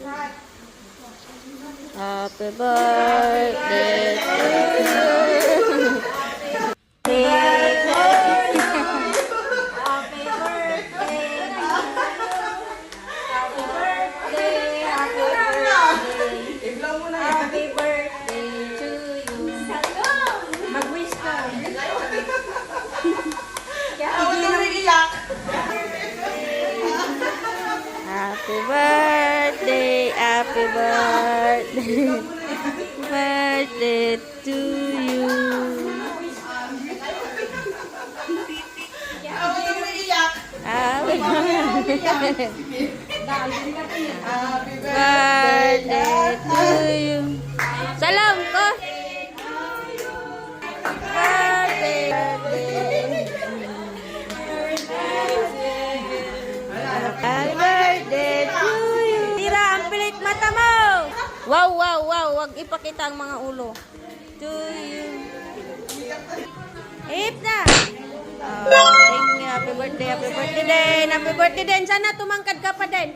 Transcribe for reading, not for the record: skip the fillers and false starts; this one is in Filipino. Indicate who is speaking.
Speaker 1: Happy birthday to you. Happy birthday to you. Mag-wish ka. Happy birthday, happy birthday, birthday to you. Happy birthday. Birthday to you. Salam ko. Birthday. Happy birthday to you. Tira ang pilit mata mo. Wow, wow, wow. Wag ipakita ang mga ulo. To you. Hip na. Thank you. Happy birthday din. Happy birthday din. Sana tumangkad ka pa din.